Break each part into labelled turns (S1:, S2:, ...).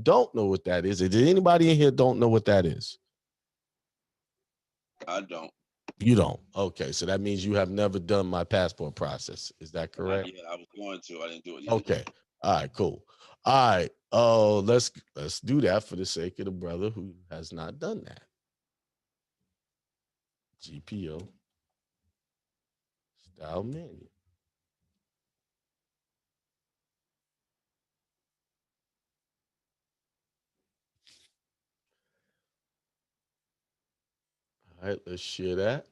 S1: don't know what that is, did anybody in here don't know what that is?
S2: I don't.
S1: You don't. Okay, so that means you have never done my passport process. Is that
S2: Not
S1: correct?
S2: yet. I was going to. I didn't do it yet.
S1: Okay. All right, cool. All right. Oh, let's do that for the sake of the brother who has not done that. GPO style menu. All right, let's share that.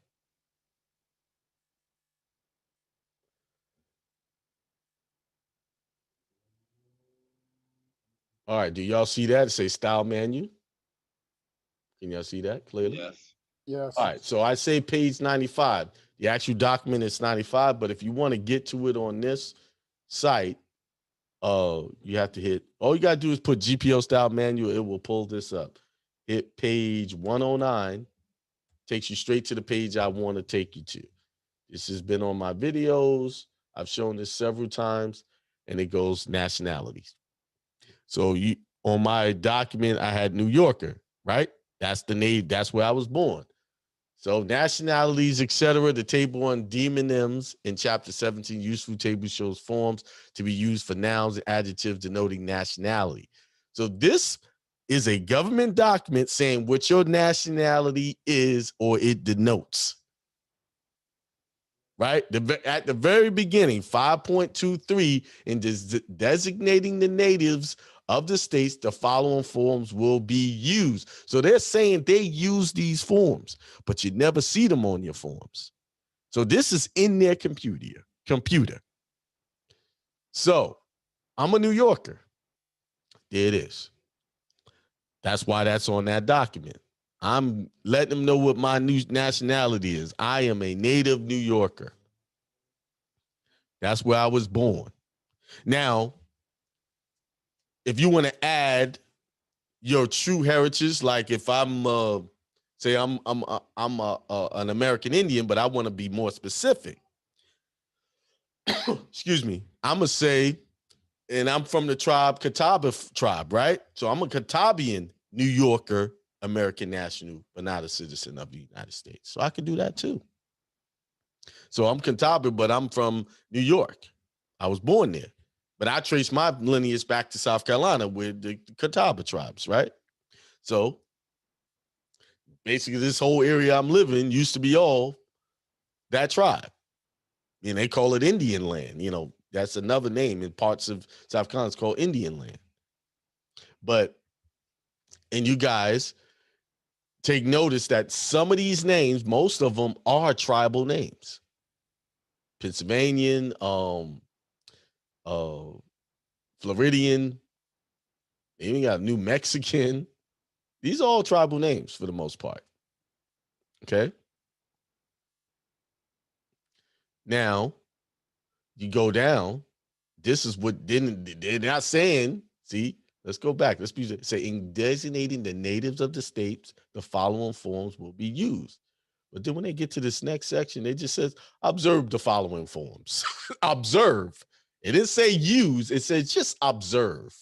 S1: All right, do y'all see that? It say style menu. Can y'all see that clearly?
S2: Yes.
S1: All
S3: Yes.
S1: right, so I say page 95. The actual document is 95, but if you want to get to it on this site, you have to hit, all you got to do is put GPO style manual. It will pull this up. Hit page 109, takes you straight to the page I want to take you to. This has been on my videos. I've shown this several times, and it goes nationalities. So you on my document, I had New Yorker, right? That's the name, that's where I was born. So nationalities, etc. The table on demonyms in chapter 17, useful table shows forms to be used for nouns and adjectives denoting nationality. So this is a government document saying what your nationality is or it denotes. Right? At the very beginning, 5.23, in designating the natives of the states, the following forms will be used. So they're saying they use these forms, but you never see them on your forms. So this is in their computer. So I'm a New Yorker. There it is. That's why that's on that document. I'm letting them know what my new nationality is. I am a native New Yorker. That's where I was born. Now, if you want to add your true heritage, like if I'm say I'm an American Indian, but I want to be more specific. Excuse me. I'm gonna say, and I'm from the Catawba tribe, right? So I'm a Catawbian New Yorker, American national, but not a citizen of the United States. So I can do that too. So I'm Catawba, but I'm from New York. I was born there. But I trace my lineage back to South Carolina with the Catawba tribes, right? So basically, this whole area I'm living used to be all that tribe. And they call it Indian land. That's another name in parts of South Carolina. It's called Indian land. But, and you guys take notice that some of these names, most of them are tribal names. Pennsylvanian, Floridian, they even got New Mexican. These are all tribal names for the most part. Okay. Now, you go down. This is what they're not saying. See, let's go back. Let's say in designating the natives of the states, the following forms will be used. But then when they get to this next section, they just says observe the following forms. Observe. It didn't say use. It says just observe.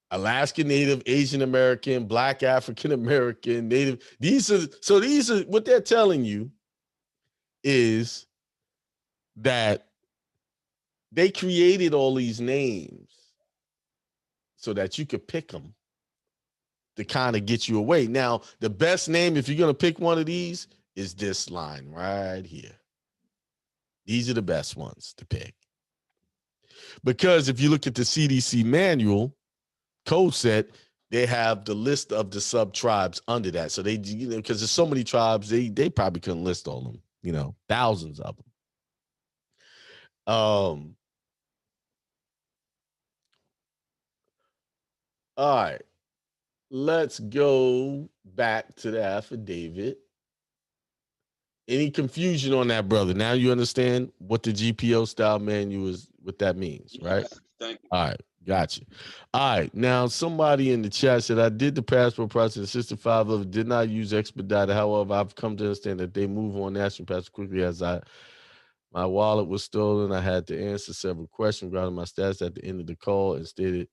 S1: Alaskan Native, Asian American, Black African American, Native. These are what they're telling you is that they created all these names so that you could pick them to kind of get you away. Now, the best name, if you're going to pick one of these, is this line right here. These are the best ones to pick. Because if you look at the CDC manual code set, they have the list of the sub tribes under that. So they, because there's so many tribes, they probably couldn't list all of them, thousands of them. All right. Let's go back to the affidavit. Any confusion on that, brother? Now you understand what the GPO style manual is, what that means, right?
S2: Yes. Thank you.
S1: All right, gotcha. All right, now somebody in the chat said I did the passport process. System 5 of it did not use expedited. However, I've come to understand that they move on national passport quickly as my wallet was stolen. I had to answer several questions regarding my status at the end of the call and stated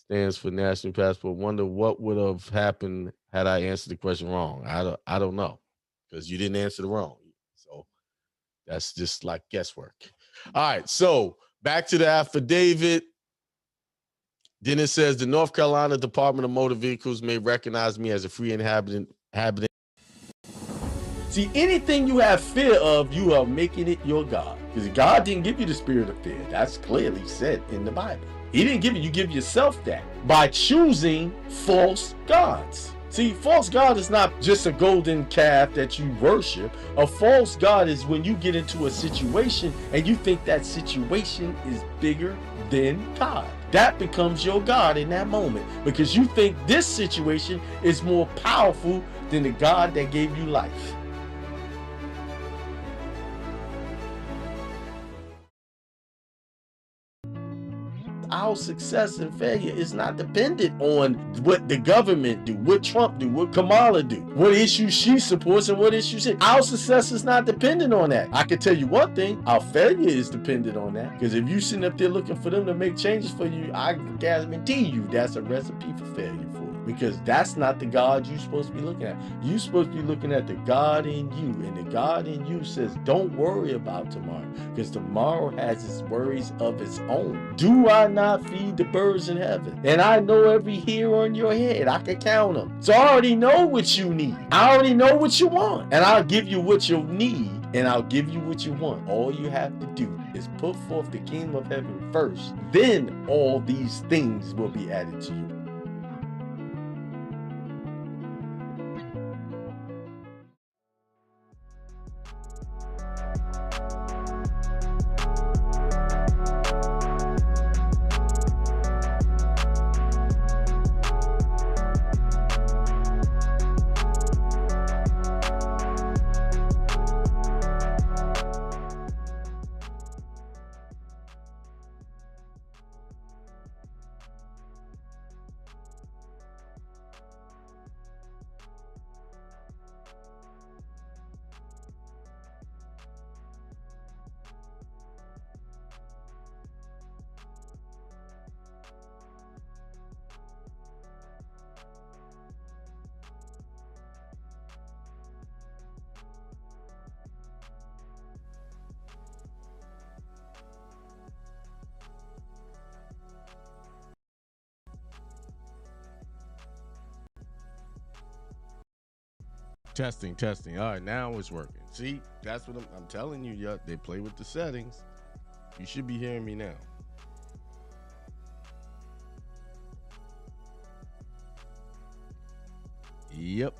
S1: stands for national passport. Wonder what would have happened had I answered the question wrong. I don't know, because you didn't answer the wrong. So that's just like guesswork. All right, so back to the affidavit. Then it says the North Carolina Department of Motor Vehicles may recognize me as a free inhabitant. See, anything you have fear of, you are making it your God. Because God didn't give you the spirit of fear. That's clearly said in the Bible. He didn't give it, you give yourself that by choosing false gods. See, false God is not just a golden calf that you worship. A false God is when you get into a situation and you think that situation is bigger than God. That becomes your God in that moment because you think this situation is more powerful than the God that gave you life. Our success and failure is not dependent on what the government do, what Trump do, what Kamala do, what issues she supports and what issues she. Our success is not dependent on that. I can tell you one thing, our failure is dependent on that. Because if you sitting up there looking for them to make changes for you, I guarantee you that's a recipe for failure for you. Because that's not the God you're supposed to be looking at. You're supposed to be looking at the God in you. And the God in you says, don't worry about tomorrow. Because tomorrow has its worries of its own. Do I not feed the birds in heaven? And I know every hair on your head. I can count them. So I already know what you need. I already know what you want. And I'll give you what you need. And I'll give you what you want. All you have to do is put forth the kingdom of heaven first. Then all these things will be added to you. Testing. All right, now it's working. See, that's what I'm telling you. Yeah, they play with the settings. You should be hearing me now. Yep.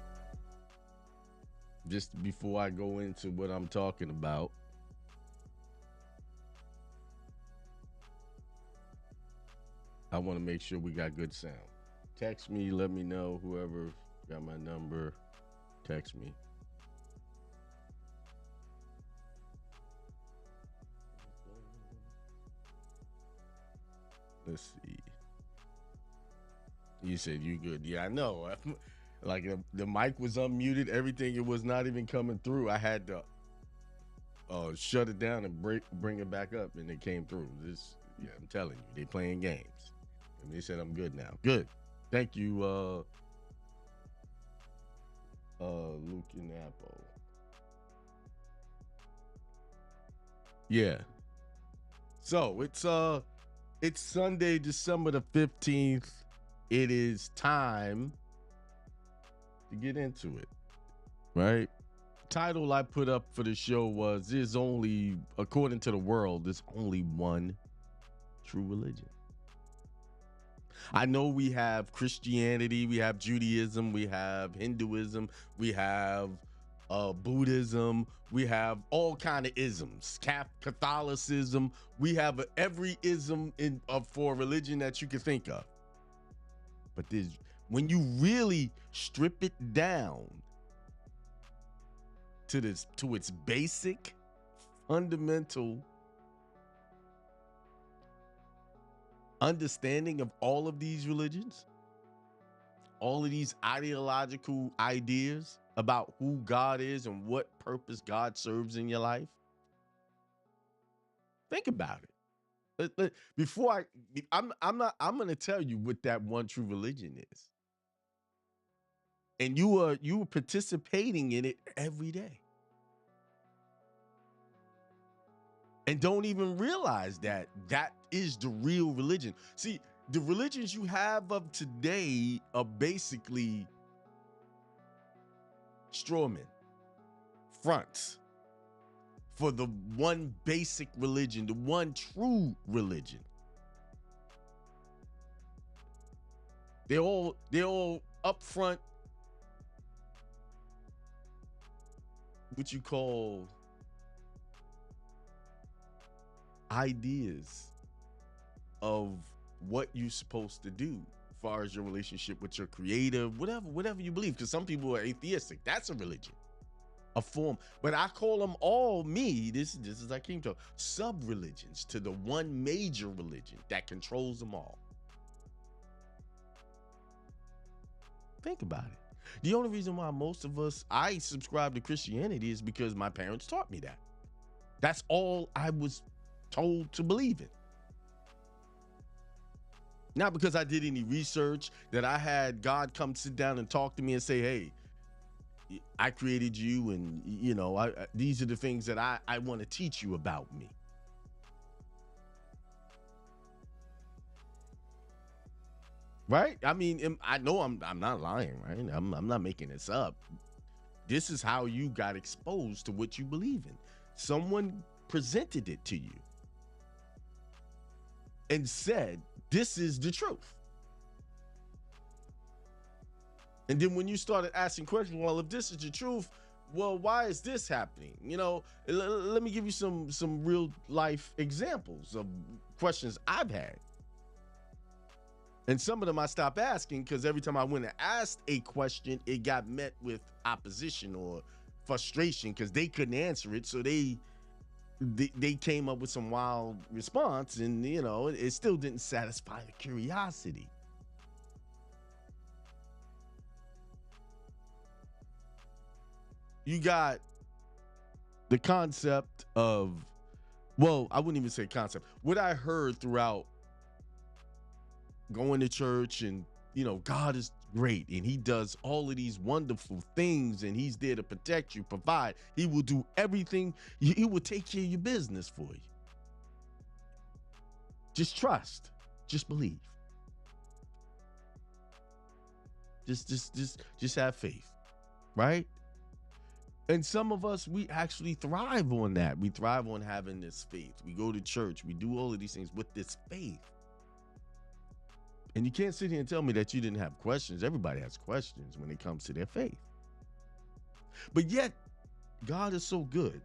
S1: Just before I go into what I'm talking about, I want to make sure we got good sound. Text me, let me know. Whoever got my number, text me. Let's see. You said you good. Yeah, I know. Like the mic was unmuted, everything. It was not even coming through. I had to shut it down and bring it back up, and it came through. Yeah, I'm telling you, they playing games. And they said I'm good now. Good. Thank you, Luke and Apple. Yeah. So it's Sunday, December the 15th. It is time to get into it, right? Title I put up for the show was, there's only, according to the world, there's only one true religion. I know we have Christianity, we have Judaism, we have Hinduism, we have Buddhism, we have all kind of isms, Catholicism, we have every ism for religion that you can think of. But when you really strip it down to its basic, fundamental understanding of all of these religions, all of these ideological ideas about who God is and what purpose God serves in your life, think about it. Before I'm going to tell you what that one true religion is. And you are participating in it every day. And don't even realize that is the real religion. See, the religions you have of today are basically strawmen, fronts for the one basic religion, the one true religion. They're all upfront, what you call ideas of what you're supposed to do as far as your relationship with your creator, whatever you believe. Because some people are atheistic. That's a religion, a form. But I call them all this is I came to sub-religions to the one major religion that controls them all. Think about it. The only reason why most of us, I subscribe to Christianity is because my parents taught me that. That's all I was told to believe in. Not because I did any research, that I had God come sit down and talk to me and say, hey, I created you, and these are the things that I want to teach you about me. Right? I mean, I know I'm not lying, right? I'm not making this up. This is how you got exposed to what you believe in. Someone presented it to you and said, this is the truth. And then when you started asking questions, well, if this is the truth, well, why is this happening? Let me give you some real life examples of questions I've had. And some of them I stopped asking because every time I went and asked a question, it got met with opposition or frustration because they couldn't answer it. So they came up with some wild response, and it still didn't satisfy the curiosity. You got the concept of, well, I wouldn't even say concept. What I heard throughout going to church, and God is great and he does all of these wonderful things, and he's there to protect you, provide. He will do everything. He will take care of your business for you. Just trust, just believe, just have faith, right? And some of us, we actually thrive on that. We thrive on having this faith. We go to church, we do all of these things with this faith. And you can't sit here and tell me that you didn't have questions. Everybody has questions when it comes to their faith. But yet, God is so good.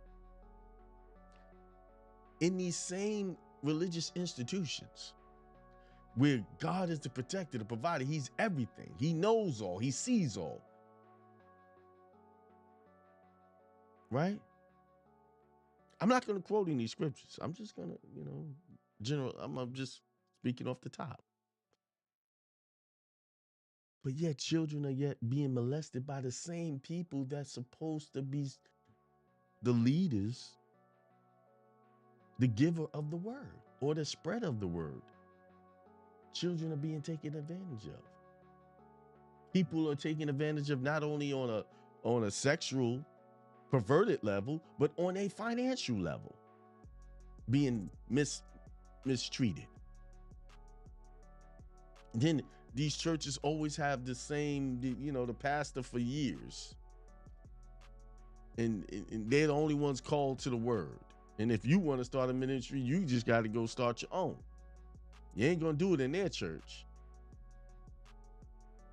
S1: In these same religious institutions, where God is the protector, the provider, he's everything. He knows all, he sees all. Right? I'm not going to quote any scriptures. I'm just going to, I'm just speaking off the top. But yet children are yet being molested by the same people that's supposed to be the leaders, the giver of the word or the spread of the word. Children are being taken advantage of. People are taking advantage of not only on a sexual perverted level, but on a financial level, being mistreated. Then these churches always have the same, the pastor for years. And they're the only ones called to the word. And if you want to start a ministry, you just got to go start your own. You ain't going to do it in their church.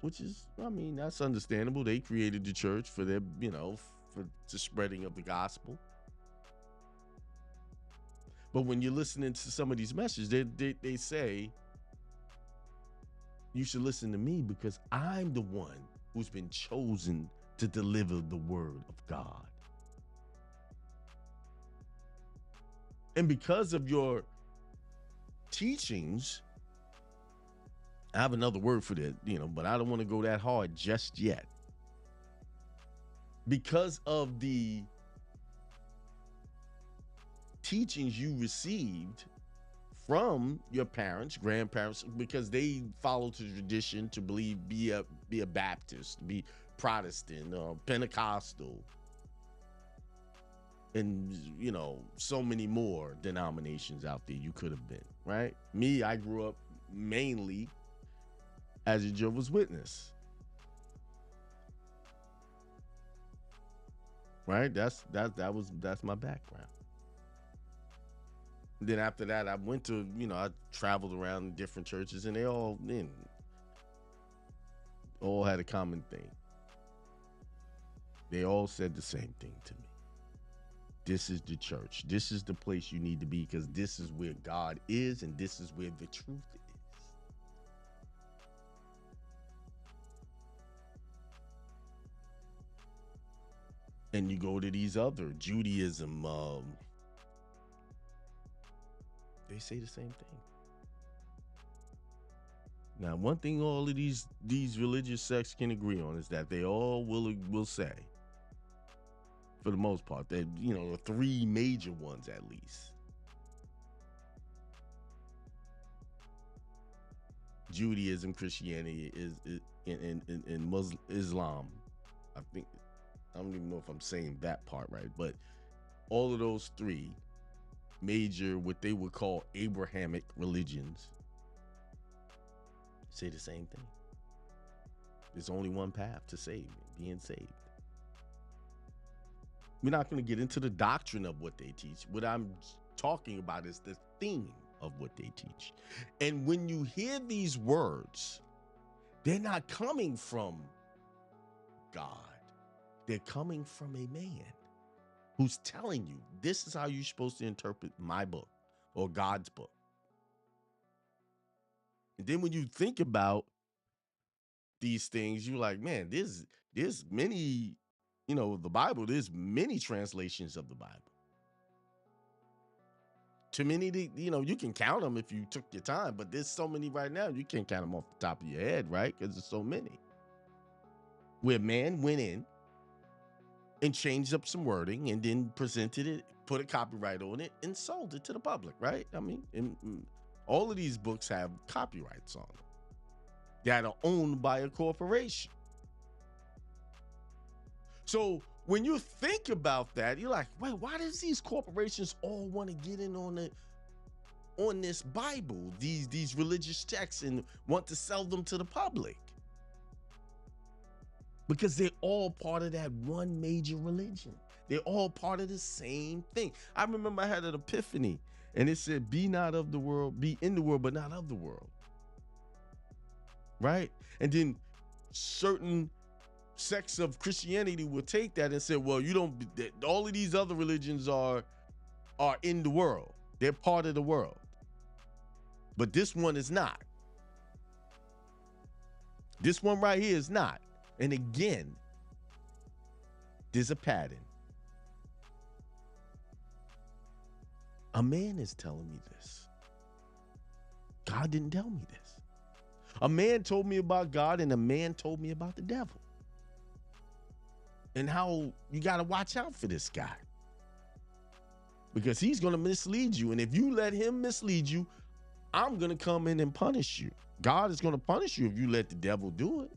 S1: Which is, that's understandable. They created the church for their, for the spreading of the gospel. But when you're listening to some of these messages, they say, you should listen to me because I'm the one who's been chosen to deliver the word of God. And because of your teachings, I have another word for that, but I don't want to go that hard just yet. Because of the teachings you received from your parents, grandparents, because they follow the tradition to believe be a Baptist, be Protestant, Pentecostal, and so many more denominations out there you could have been, right? Me, I grew up mainly as a Jehovah's Witness, right? That's my background. Then after that, I went to, I traveled around different churches, and they all had a common thing. They all said the same thing to me. This is the church. This is the place you need to be, because this is where God is, and this is where the truth is. And you go to these other Judaism, they say the same thing. Now, one thing all of these religious sects can agree on is that they all will say, for the most part, that the three major ones at least: Judaism, Christianity, and Islam. I don't even know if I'm saying that part right, but all of those three major, what they would call Abrahamic religions, say the same thing. There's only one path to being saved. We're not going to get into the doctrine of what they teach. What I'm talking about is the theme of what they teach. And when you hear these words, they're not coming from God. They're coming from a man who's telling you, this is how you're supposed to interpret my book or God's book. And then when you think about these things, you're like, man, there's many, the Bible, there's many translations of the Bible. Too many, you can count them if you took your time, but there's so many right now, you can't count them off the top of your head, right? Because there's so many. Where man went in and changed up some wording and then presented it, put a copyright on it, and sold it to the public, right? I mean, all of these books have copyrights on them that are owned by a corporation. So when you think about that, you're like, wait, why does these corporations all want to get in on this Bible, these religious texts, and want to sell them to the public? Because they're all part of that one major religion. They're all part of the same thing. I remember I had an epiphany, and it said, be not of the world, be in the world, but not of the world. Right? And then certain sects of Christianity will take that and say, well, all of these other religions are in the world. They're part of the world. But this one is not. This one right here is not. And again, there's a pattern. A man is telling me this. God didn't tell me this. A man told me about God, and a man told me about the devil. And how you got to watch out for this guy. Because he's going to mislead you. And if you let him mislead you, I'm going to come in and punish you. God is going to punish you if you let the devil do it.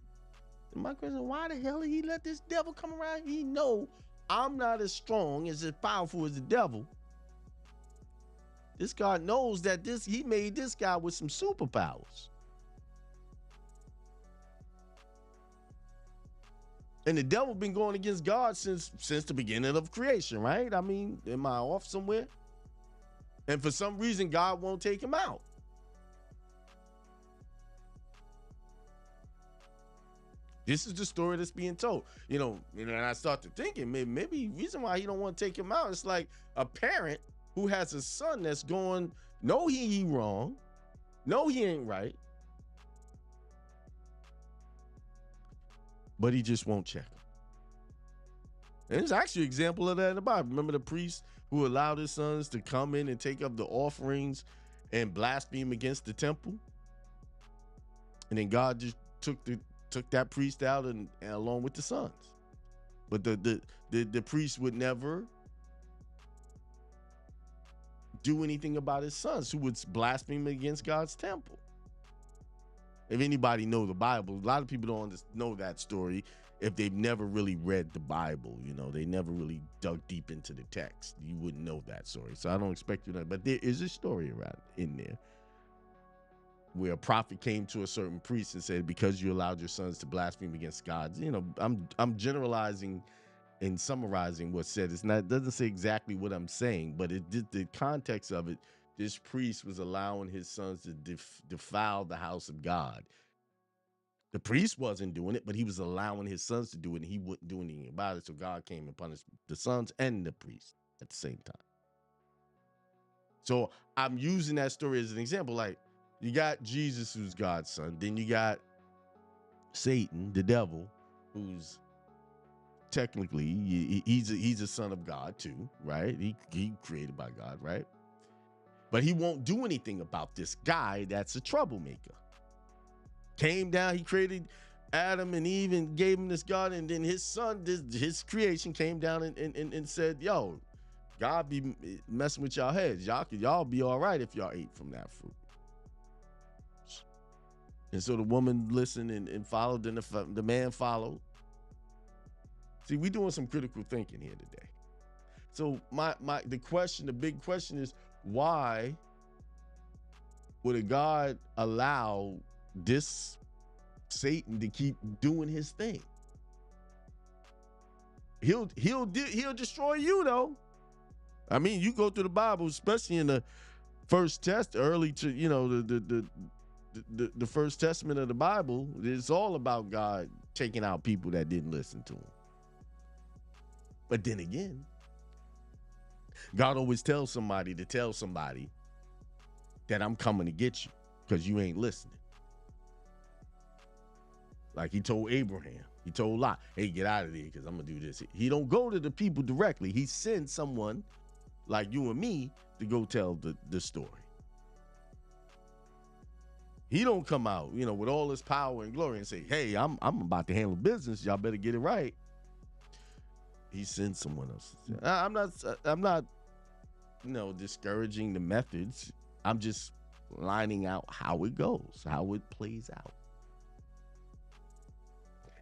S1: And my question, why the hell did he let this devil come around? He know I'm not as strong, as powerful as the devil. This God knows that he made this guy with some superpowers. And the devil been going against God since the beginning of creation, right? I mean, am I off somewhere? And for some reason, God won't take him out. This is the story that's being told, and I started thinking maybe reason why he don't want to take him out. It's like a parent who has a son that's going, no, he wrong. No, he ain't right. But he just won't check him. And there's actually an example of that in the Bible. Remember the priest who allowed his sons to come in and take up the offerings and blaspheme against the temple? And then God just took that priest out and along with the sons. But the priest would never do anything about his sons who would blaspheme against God's temple. If anybody know the Bible, a lot of people don't know that story if they've never really read the Bible. You know, they never really dug deep into the text. You wouldn't know that story. So I don't expect you to, but there is a story around in there where a prophet came to a certain priest and said, because you allowed your sons to blaspheme against God. You know, I'm generalizing and summarizing what's said. It doesn't say exactly what I'm saying, but it did the context of it. This priest was allowing his sons to defile the house of God. The priest wasn't doing it, but he was allowing his sons to do it, and he wouldn't do anything about it. So God came and punished the sons and the priest at the same time. So I'm using that story as an example. Like, you got Jesus, who's God's son. Then you got Satan, the devil, who's technically he's a son of God too, right? He created by God, right? But he won't do anything about this guy that's a troublemaker. Came down, he created Adam and Eve and gave him this garden, and then his son, his creation, came down and said, yo, God be messing with y'all heads. Y'all be all right if y'all ate from that fruit. And so the woman listened and followed, and the man followed. See, we doing some critical thinking here today. So the big question is, why would a God allow this Satan to keep doing his thing? He'll destroy you though. I mean, you go through the Bible, especially in the first test, early to, you know, the first testament of the Bible. It's all about God taking out people that didn't listen to him. But then again, God always tells somebody that I'm coming to get you because you ain't listening. Like he told Abraham, he told Lot, hey, get out of there because I'm going to do this. He don't go to the people directly. He sends someone like you and me to go tell the story. He don't come out, you know, with all his power and glory and say, hey, I'm about to handle business. Y'all better get it right. He sends someone else. I'm not, you know, discouraging the methods. I'm just lining out how it goes, how it plays out.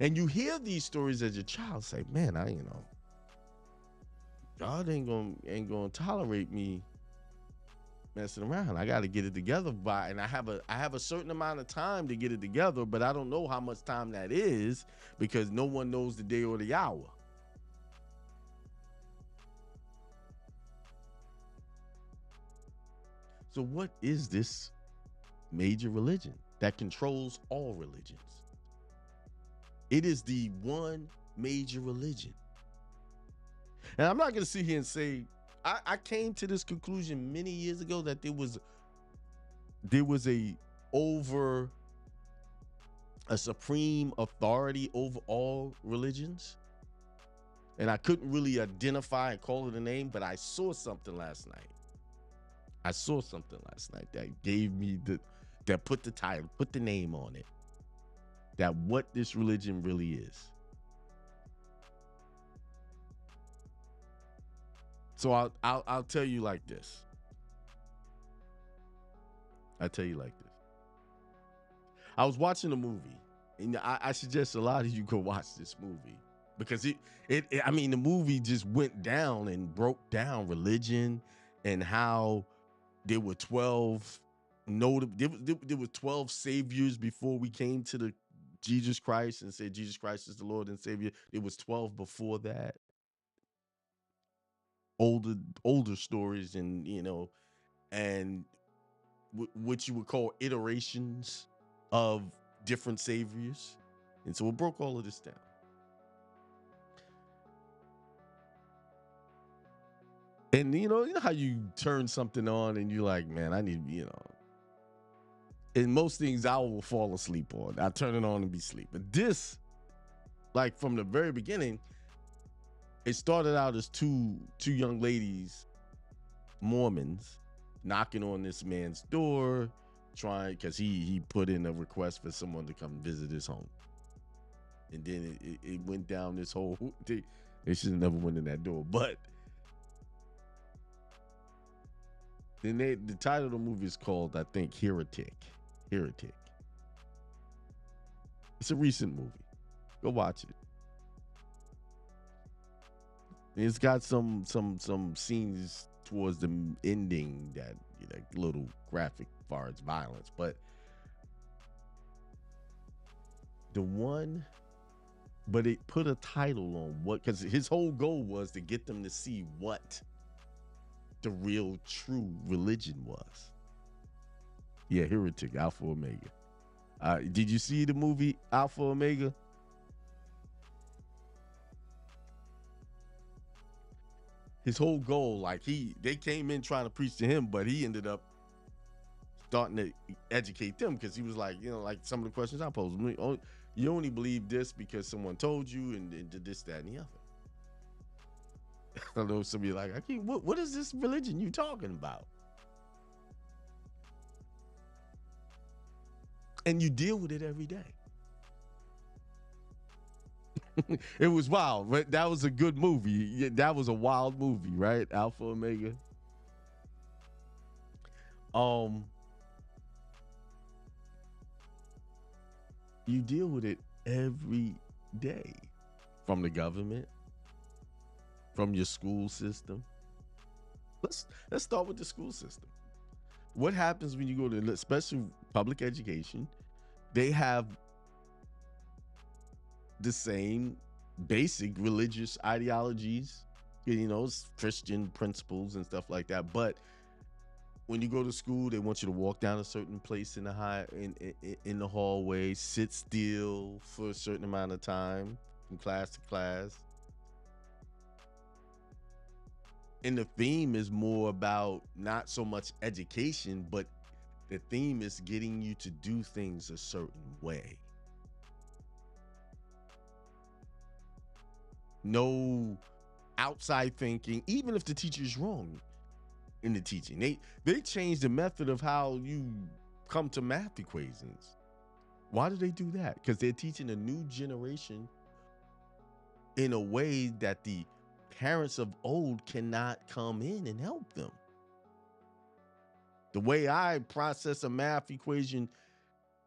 S1: And you hear these stories as a child, say, man, God ain't gonna tolerate me messing around. I got to get it together and I have a certain amount of time to get it together, but I don't know how much time that is because no one knows the day or the hour. So what is this major religion that controls all religions? It is the one major religion. And I'm not going to sit here and say, I came to this conclusion many years ago that there was a supreme authority over all religions. And I couldn't really identify and call it a name, but I saw something last night. That gave me that put the title, put the name on it. That what this religion really is. So I'll tell you like this. I was watching a movie, and I suggest a lot of you go watch this movie because I mean, the movie just went down and broke down religion and how there were 12 there were 12 saviors before we came to the Jesus Christ and said Jesus Christ is the Lord and Savior. There was 12 before that. Older stories, and you know, and what you would call iterations of different saviors. And so it broke all of this down. And you know how you turn something on and you're like, man, I need, you know, and most things I will fall asleep on. I turn it on and be asleep. But this, like from the very beginning, it started out as two young ladies, Mormons, knocking on this man's door, trying, because he put in a request for someone to come visit his home. And then it went down this whole thing. They should have never went in that door. But Then the title of the movie is called, I think, Heretic. Heretic. It's a recent movie. Go watch it. It's got some scenes towards the ending that, you know, a little graphic as far as violence, but it put a title on what, because his whole goal was to get them to see what the real true religion was. Yeah, Heretic, Alpha Omega. Did you see the movie Alpha Omega? His whole goal, like they came in trying to preach to him, but he ended up starting to educate them, because he was like, you know, like some of the questions I posed. You only believe this because someone told you, and did this, that, and the other. I know somebody like, what is this religion you talking about? And you deal with it every day. It was wild, but that was a good movie. Yeah, that was a wild movie, right? Alpha Omega. You deal with it every day, from the government, from your school system. Let's start with the school system. What happens when you go to, especially public education? They have the same basic religious ideologies, you know, Christian principles and stuff like that. But when you go to school, they want you to walk down a certain place in the hallway, sit still for a certain amount of time from class to class. And the theme is more about not so much education, but the theme is getting you to do things a certain way. No outside thinking, even if the teacher's wrong in the teaching. They changed the method of how you come to math equations. Why do they do that? Because they're teaching a new generation in a way that the parents of old cannot come in and help them. The way I process a math equation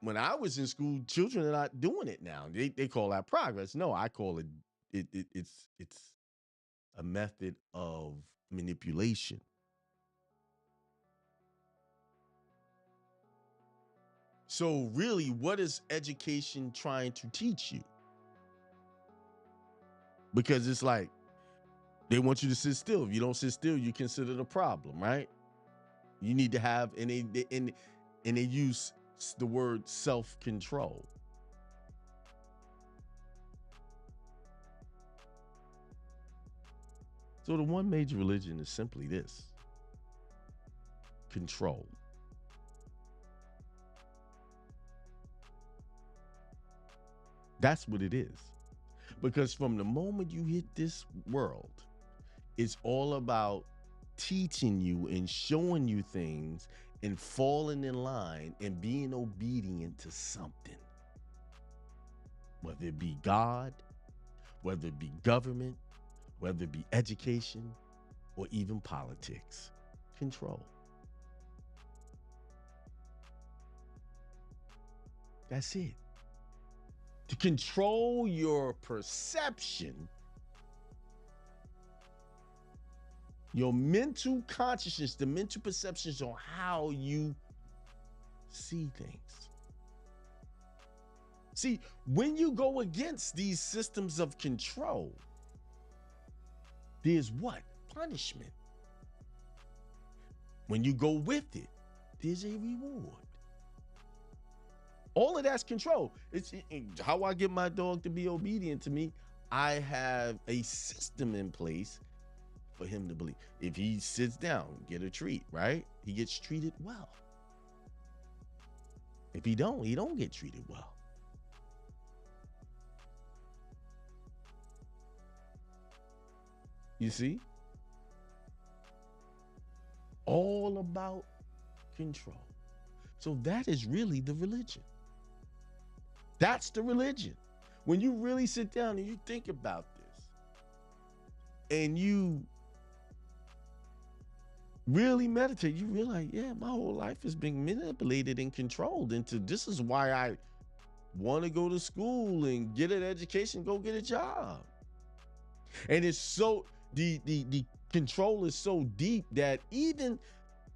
S1: when I was in school, children are not doing it now. They call that progress. No, I call it's a method of manipulation. So really, what is education trying to teach you? Because it's like they want you to sit still. If you don't sit still, you consider the problem, right? You need to have, and they use the word self-control. So the one major religion is simply this: control. That's what it is. Because from the moment you hit this world, it's all about teaching you and showing you things and falling in line and being obedient to something. Whether it be God, whether it be government, whether it be education, or even politics. Control. That's it. To control your perception, your mental consciousness, the mental perceptions on how you see things. See, when you go against these systems of control, there's what? Punishment. When you go with it, there's a reward. All of that's control. It's how I get my dog to be obedient to me. I have a system in place for him to believe. If he sits down, get a treat, right? He gets treated well. If he don't get treated well. You see? All about control. So that is really the religion. That's the religion. When you really sit down and you think about this, and you really meditate, you realize, yeah, my whole life is being manipulated and controlled into this is why I want to go to school and get an education, go get a job. And it's so the control is so deep that even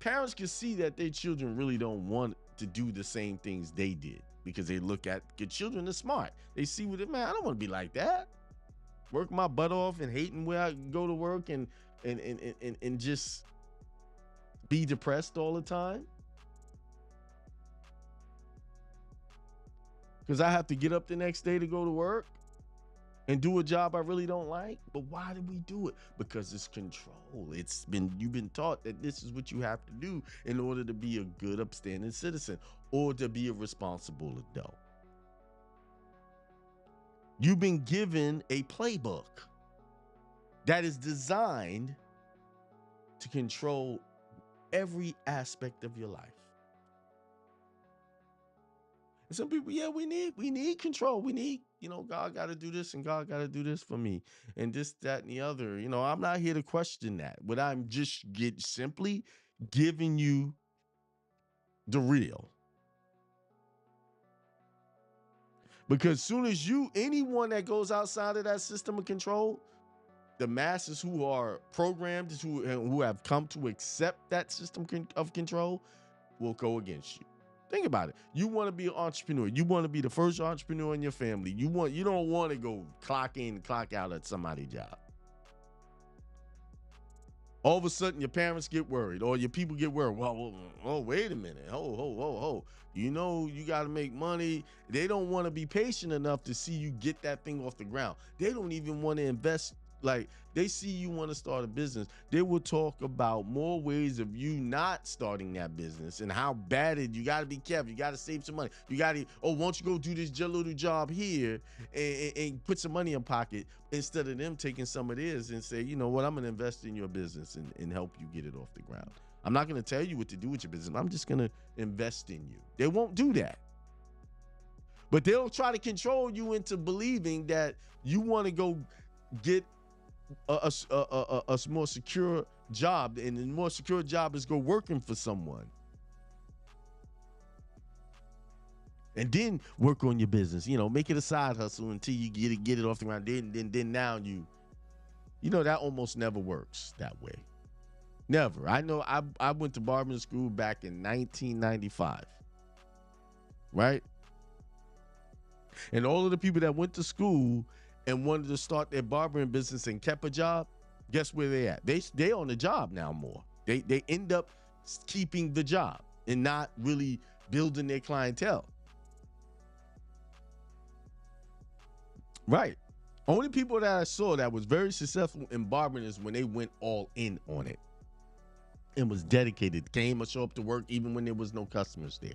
S1: parents can see that their children really don't want to do the same things they did because they look at your children are smart. They see what it, man, I don't want to be like that. Work my butt off and hating where I go to work and just be depressed all the time. Because I have to get up the next day to go to work and do a job I really don't like. But why did we do it? Because it's control. You've been taught that this is what you have to do in order to be a good, upstanding citizen or to be a responsible adult. You've been given a playbook that is designed to control every aspect of your life. And some people, yeah, we need control. We need, God got to do this and God got to do this for me and this, that, and the other. I'm not here to question that, but I'm just simply giving you the real. Because soon as anyone that goes outside of that system of control, the masses who are programmed, who have come to accept that system of control will go against you. Think about it. You want to be an entrepreneur. You want to be the first entrepreneur in your family. You don't want to go clock in, clock out at somebody's job. All of a sudden, your parents get worried or your people get worried. Well, wait a minute. You got to make money. They don't want to be patient enough to see you get that thing off the ground. They don't even want to invest. Like, they see you want to start a business. They will talk about more ways of you not starting that business and how bad you got to be careful. You got to save some money. You got to, why don't you go do this little job here and put some money in pocket instead of them taking some of theirs and say, you know what, I'm going to invest in your business and help you get it off the ground. I'm not going to tell you what to do with your business. I'm just going to invest in you. They won't do that. But they'll try to control you into believing that you want to go get a more secure job, and the more secure job is go working for someone and then work on your business, make it a side hustle until you get it off the ground. Then now that almost never works that way. Never. I know I went to barbering school back in 1995, right? And all of the people that went to school and wanted to start their barbering business and kept a job, guess where they at? They on the job now more. They end up keeping the job and not really building their clientele. Right. Only people that I saw that was very successful in barbering is when they went all in on it and was dedicated, came or show up to work even when there was no customers there.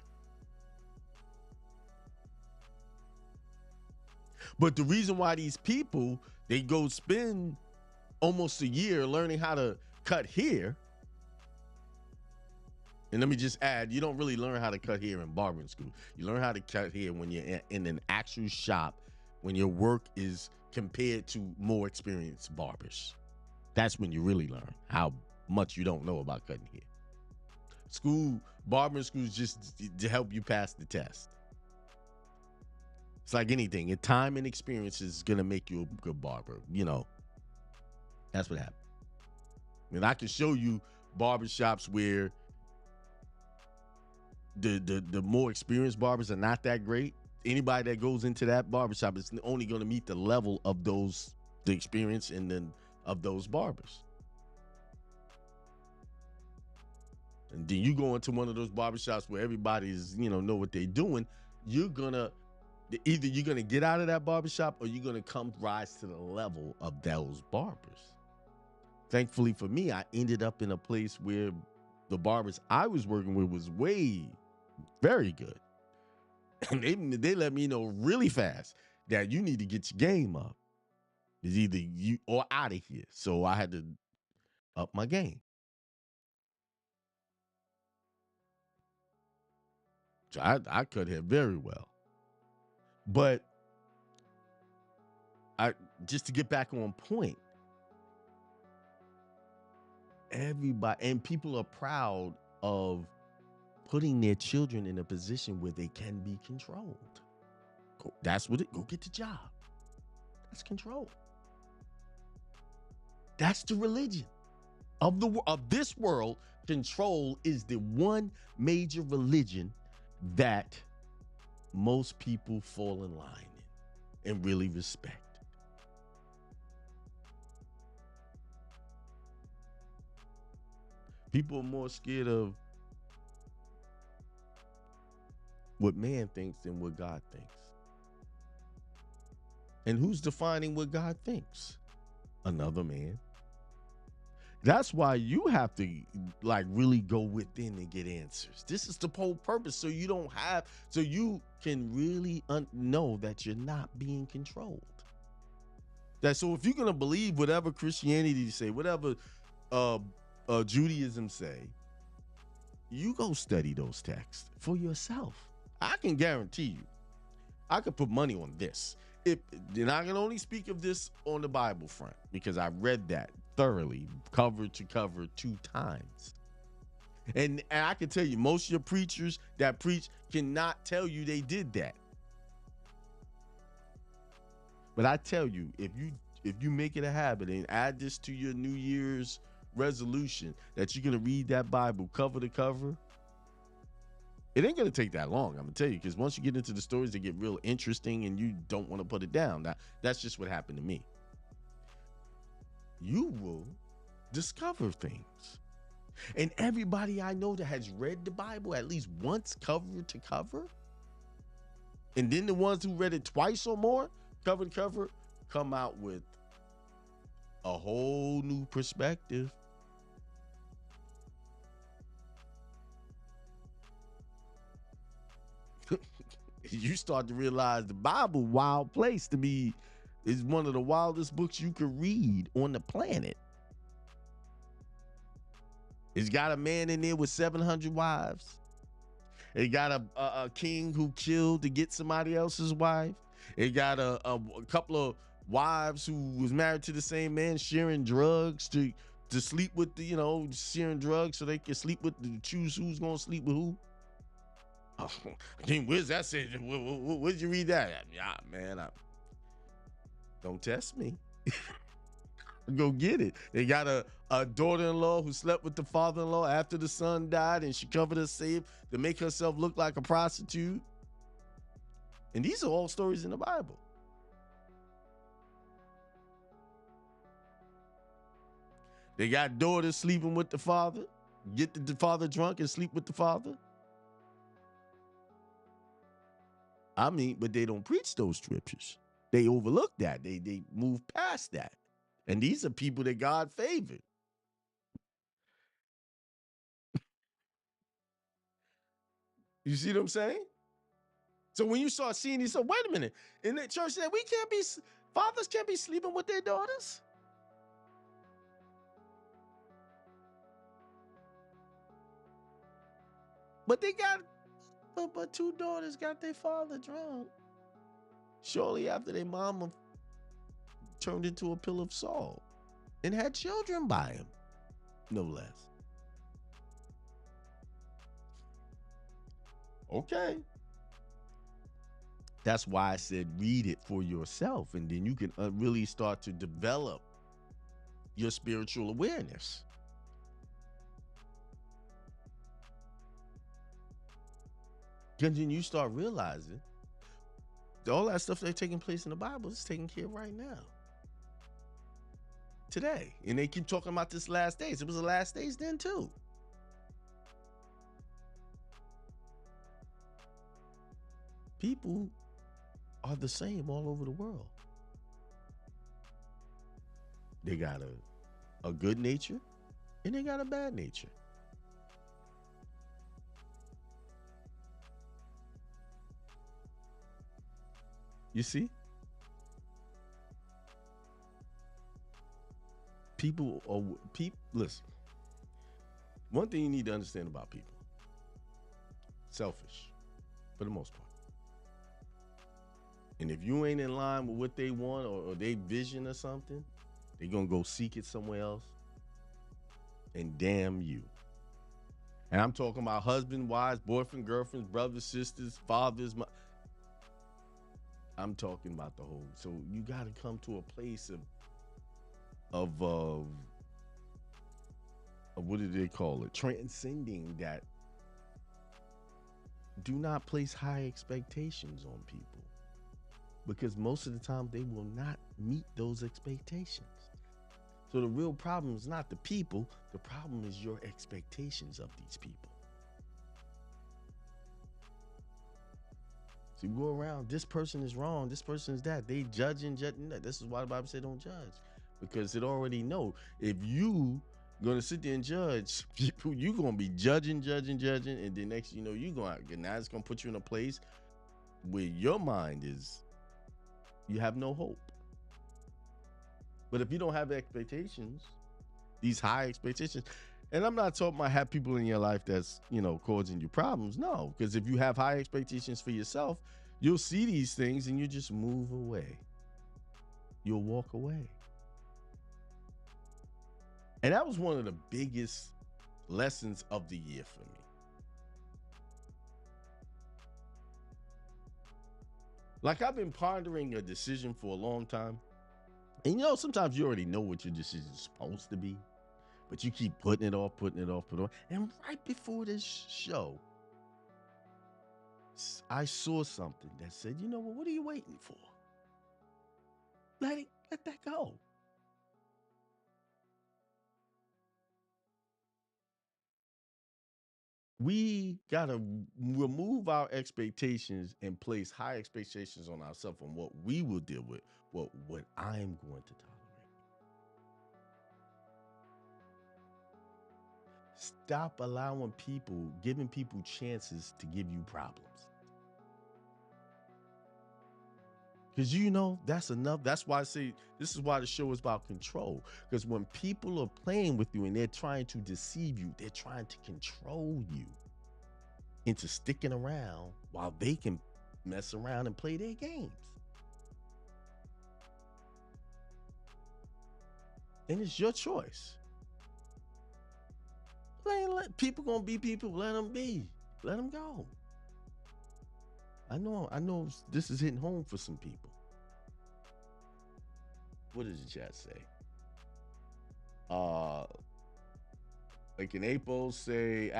S1: But the reason why these people, they go spend almost a year learning how to cut hair. And let me just add, you don't really learn how to cut hair in barbering school. You learn how to cut hair when you're in an actual shop, when your work is compared to more experienced barbers. That's when you really learn how much you don't know about cutting hair. Barbering school is just to help you pass the test. It's like anything. Your time and experience is going to make you a good barber. That's what happened. And I can show you barbershops where the more experienced barbers are not that great. Anybody that goes into that barbershop is only going to meet the level of the experience and then of those barbers. And then you go into one of those barbershops where everybody's, know what they're doing. Either you're going to get out of that barbershop or you're going to rise to the level of those barbers. Thankfully for me, I ended up in a place where the barbers I was working with was very good. And they let me know really fast that you need to get your game up. It's either you or out of here. So I had to up my game. So I cut hair very well. But just to get back on point, Everybody, and people are proud of putting their children in a position where they can be controlled. That's what it. Go get the job. That's control. That's the religion of this world. Control is the one major religion that most people fall in line in and really respect. People are more scared of what man thinks than what God thinks. And who's defining what God thinks? Another man. That's why you have to like really go within and get answers. This is the whole purpose. So you can really know that you're not being controlled. So if you're going to believe whatever Christianity say, whatever Judaism say, you go study those texts for yourself. I can guarantee you, I could put money on this. And I can only speak of this on the Bible front because I read that thoroughly, cover to cover 2 times. And I can tell you, most of your preachers that preach cannot tell you they did that. But I tell you, if you make it a habit and add this to your New Year's resolution that you're gonna read that Bible cover to cover, it ain't gonna take that long. I'm gonna tell you, because once you get into the stories, they get real interesting, and you don't want to put it down. Now, that's just what happened to me. You will discover things, and everybody I know that has read the Bible at least once cover to cover, and then the ones who read it twice or more cover to cover, come out with a whole new perspective. You start to realize the Bible, wild place to me, is one of the wildest books you could read on the planet. It's got a man in there with 700 wives. It got a king who killed to get somebody else's wife. It got a couple of wives who was married to the same man, sharing drugs to sleep with the, sharing drugs so they can sleep with, choose who's gonna sleep with who. Oh, where's that say? Where'd you read that? Yeah, man, don't test me. Go get it. They got a daughter-in-law who slept with the father-in-law after the son died, and she covered herself to make herself look like a prostitute. And these are all stories in the Bible. They got daughters sleeping with the father, get the father drunk and sleep with the father. I mean, but they don't preach those scriptures. They overlook that. They move past that. And these are people that God favored. You see what I'm saying? So when you start seeing these, so wait a minute. In the church said fathers can't be sleeping with their daughters. But they got, but 2 daughters got their father drunk. Shortly after their mama turned into a pillar of salt and had children by him, no less. Okay. That's why I said read it for yourself, and then you can really start to develop your spiritual awareness. Because then you start realizing all that stuff that's taking place in the Bible is taking care of right now. Today. And they keep talking about this last days. It was the last days then too. People are the same all over the world. They got a good nature and they got a bad nature. You see? Listen. One thing you need to understand about people: selfish, for the most part. And if you ain't in line with what they want or their vision or something, they're gonna go seek it somewhere else. and damn you. And I'm talking about husband, wives, boyfriend, girlfriends, brothers, sisters, fathers. I'm talking about the whole. So you got to come to a place of what do they call it? Transcending that. Do not place high expectations on people, because most of the time they will not meet those expectations. So the real problem is not the people. The problem is your expectations of these people. So you go around, this person is wrong, this person is that. They judging. This is why the Bible said don't judge. Because it already know if you gonna sit there and judge people, you gonna be judging, and then next you know you gonna now it's gonna put you in a place where your mind is, you have no hope. But if you don't have expectations, these high expectations, and I'm not talking about have people in your life that's, causing you problems. No, because if you have high expectations for yourself, you'll see these things and you just move away. You'll walk away. And that was one of the biggest lessons of the year for me. Like, I've been pondering a decision for a long time. And sometimes you already know what your decision is supposed to be, but you keep putting it off. And right before this show, I saw something that said, you know what are you waiting for? Let that go. We got to remove our expectations and place high expectations on ourselves on what we will deal with, what I'm going to tolerate. Stop giving people chances to give you problems. Because that's enough. That's why I say this is why the show is about control. Because when people are playing with you and they're trying to deceive you, they're trying to control you into sticking around while they can mess around and play their games. And it's your choice. People gonna be people. Let them be. Let them go. I know this is hitting home for some people. What does the chat say? Like in Apple says,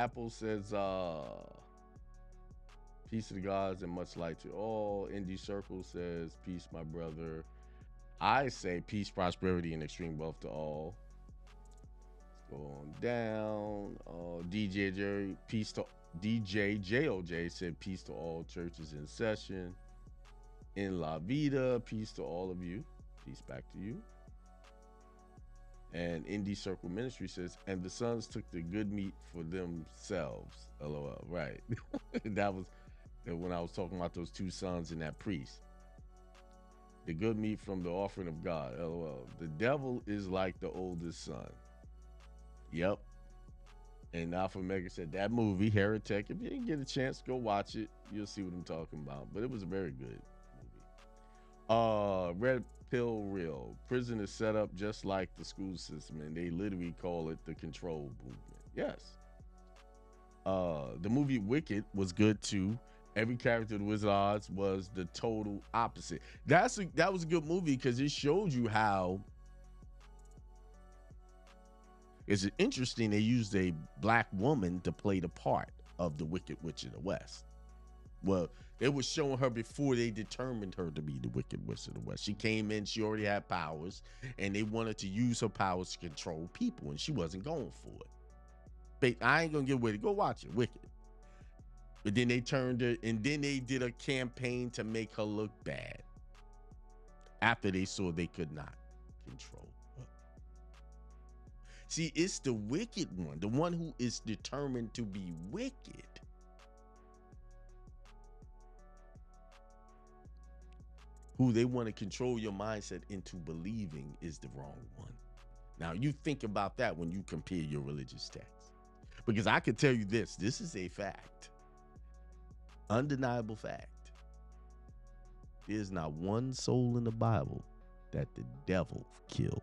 S1: peace to the gods and much light to all. Indie Circle says, peace, my brother. I say peace, prosperity, and extreme wealth to all. Let's go on down. DJ Jerry, peace to DJ JOJ said, peace to all churches in session. In La Vida, peace to all of you. Peace back to you. And Indie Circle Ministry says, and the sons took the good meat for themselves. LOL. Right. That was when I was talking about those two sons and that priest. The good meat from the offering of God. LOL. The devil is like the oldest son. Yep. And Alpha Mega said that movie, Heretic, if you didn't get a chance, go watch it. You'll see what I'm talking about. But it was a very good movie. Red Pill Real. Prison is set up just like the school system, and they literally call it the control movement. Yes. The movie Wicked was good too. Every character of Wizard of Oz was the total opposite. That was a good movie because it showed you how it's interesting they used a black woman to play the part of the Wicked Witch of the West. Well, they were showing her before they determined her to be the Wicked Witch of the West. She came in, she already had powers, and they wanted to use her powers to control people, and she wasn't going for it. But I ain't gonna get with it. Go watch it, Wicked. But then they turned her, and then they did a campaign to make her look bad after they saw they could not control her. See, it's the wicked one, the one who is determined to be wicked, who they want to control your mindset into believing is the wrong one. Now, you think about that when you compare your religious texts. Because I can tell you this is a fact. Undeniable fact. There's not one soul in the Bible that the devil killed.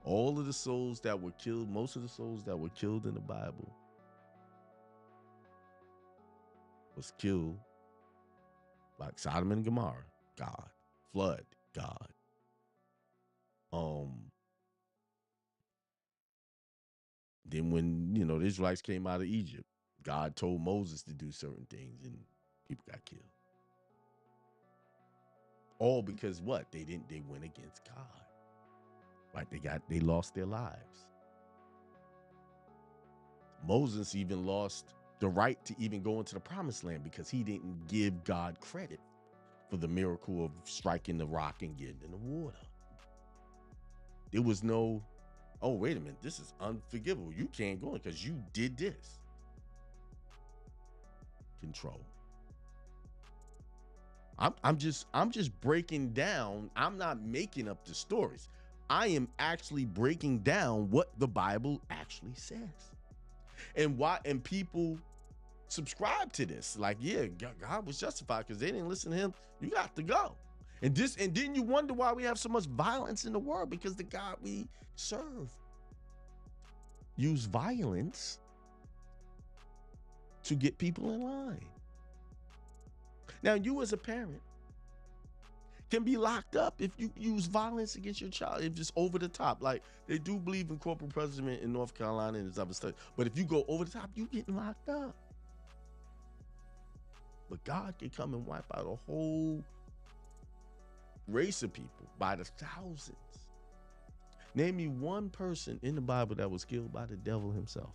S1: All of the souls that were killed, most of the souls that were killed in the Bible was killed like Sodom and Gomorrah, God. Flood, God. Then when, the Israelites came out of Egypt, God told Moses to do certain things and people got killed. All because what? They went against God. Right? They lost their lives. Moses even lost the right to even go into the promised land because he didn't give God credit for the miracle of striking the rock and getting in the water. There was no, oh, wait a minute, this is unforgivable. You can't go in because you did this. Control. I'm just breaking down. I'm not making up the stories. I am actually breaking down what the Bible actually says. And why, and people subscribe to this. Like, yeah, God was justified because they didn't listen to him. You got to go. And then you wonder why we have so much violence in the world, because the God we serve use violence to get people in line. Now, you as a parent can be locked up if you use violence against your child, if it's over the top. Like, they do believe in corporal punishment in North Carolina and there's other stuff. But if you go over the top, you getting locked up. But God can come and wipe out a whole race of people by the thousands. Name me one person in the Bible that was killed by the devil himself.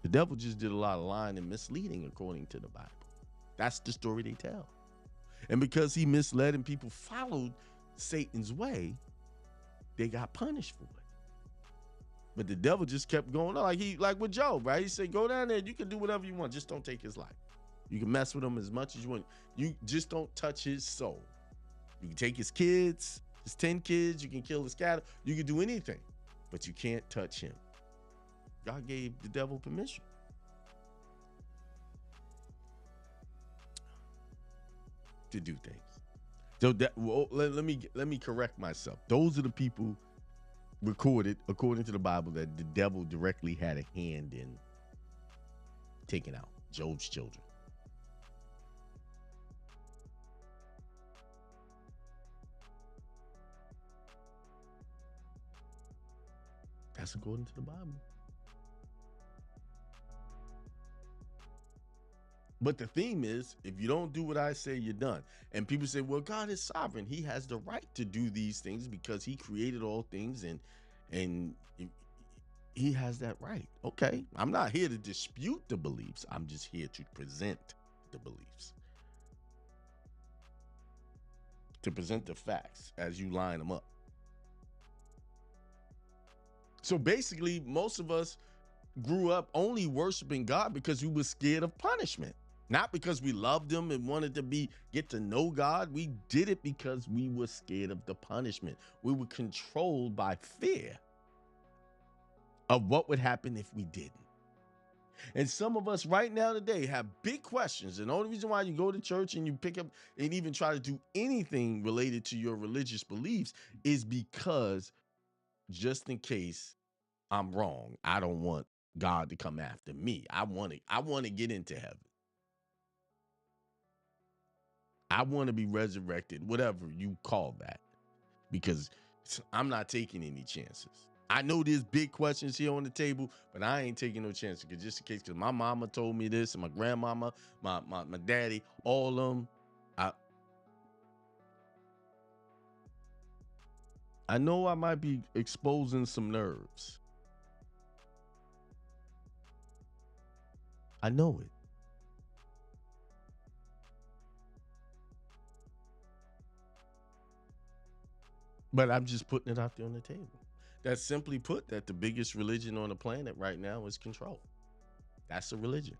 S1: The devil just did a lot of lying and misleading according to the Bible. That's the story they tell. And because he misled and people followed Satan's way, they got punished for it. But the devil just kept going on, like with Job, right? He said, go down there, you can do whatever you want, just don't take his life. You can mess with him as much as you want. You just don't touch his soul. You can take his kids, his 10 kids, you can kill his cattle, you can do anything, but you can't touch him. God gave the devil permission. To do things. So let me correct myself. Those are the people recorded according to the Bible that the devil directly had a hand in taking out. Job's children. That's according to the Bible. But the theme is, if you don't do what I say, you're done. And people say, well, God is sovereign. He has the right to do these things because he created all things and he has that right. Okay, I'm not here to dispute the beliefs. I'm just here to present the beliefs. To present the facts as you line them up. So basically, most of us grew up only worshiping God because we were scared of punishment. Not because we loved him and wanted to get to know God. We did it because we were scared of the punishment. We were controlled by fear of what would happen if we didn't. And some of us right now today have big questions. And the only reason why you go to church and you pick up and even try to do anything related to your religious beliefs is because just in case I'm wrong, I don't want God to come after me. I want to get into heaven. I want to be resurrected, whatever you call that, because I'm not taking any chances. I know there's big questions here on the table, but I ain't taking no chances because just in case, because my mama told me this and my grandmama, my daddy, all of them. I know I might be exposing some nerves. I know it. But I'm just putting it out there on the table. That's simply put that the biggest religion on the planet right now is control. That's a religion.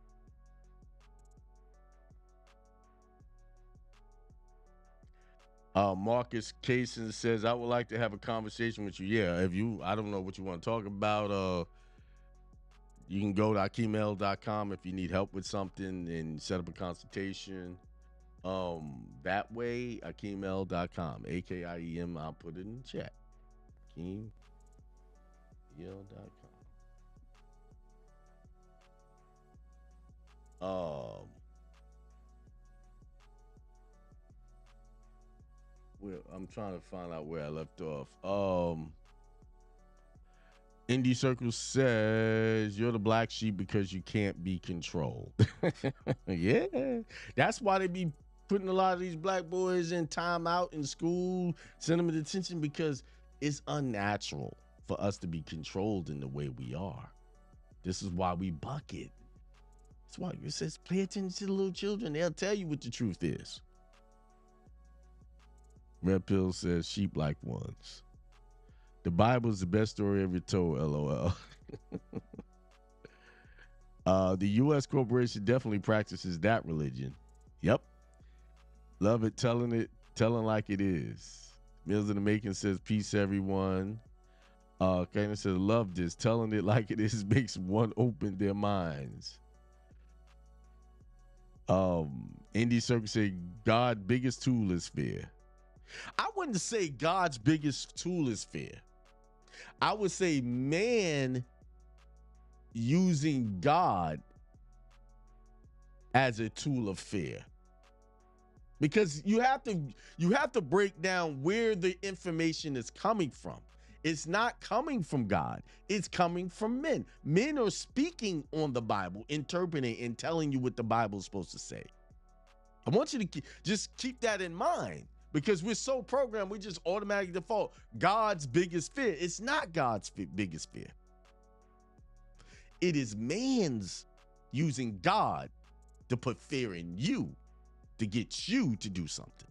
S1: Marcus Kaysen says, I would like to have a conversation with you. Yeah, I don't know what you want to talk about. You can go to akimel.com if you need help with something and set up a consultation. That way, akimel.com, AKIEM, I'll put it in the chat. Akeem. Yale.com. Well, I'm trying to find out where I left off. Indie Circle says you're the black sheep because you can't be controlled. Yeah, that's why they be putting a lot of these black boys in timeout in school, send them to detention, because it's unnatural for us to be controlled in the way we are. This is why we buck it. That's why it says pay attention to the little children. They'll tell you what the truth is. Red Pill says sheep like ones. The Bible is the best story ever told, LOL. The U.S. corporation definitely practices that religion. Yep. Love it, telling like it is. Meals in the Making says, peace, everyone. Kanan says, love this. Telling it like it is makes one open their minds. Indie Circle said, God's biggest tool is fear. I wouldn't say God's biggest tool is fear. I would say man using God as a tool of fear. Because you have to break down where the information is coming from. It's not coming from God. It's coming from men. Men are speaking on the Bible, interpreting and telling you what the Bible is supposed to say. I want you to just keep that in mind, because we're so programmed, we just automatically default God's biggest fear. It's not God's biggest fear. It is man's using God to put fear in you, to get you to do something.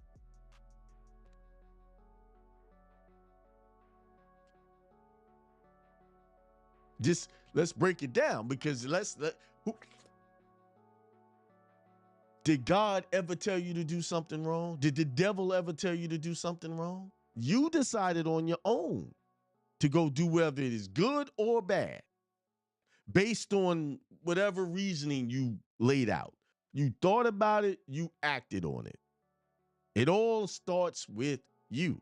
S1: Just let's break it down, because did God ever tell you to do something wrong? Did the devil ever tell you to do something wrong? You decided on your own to go do whether it is good or bad, based on whatever reasoning you laid out. You thought about it, you acted on it. It all starts with you.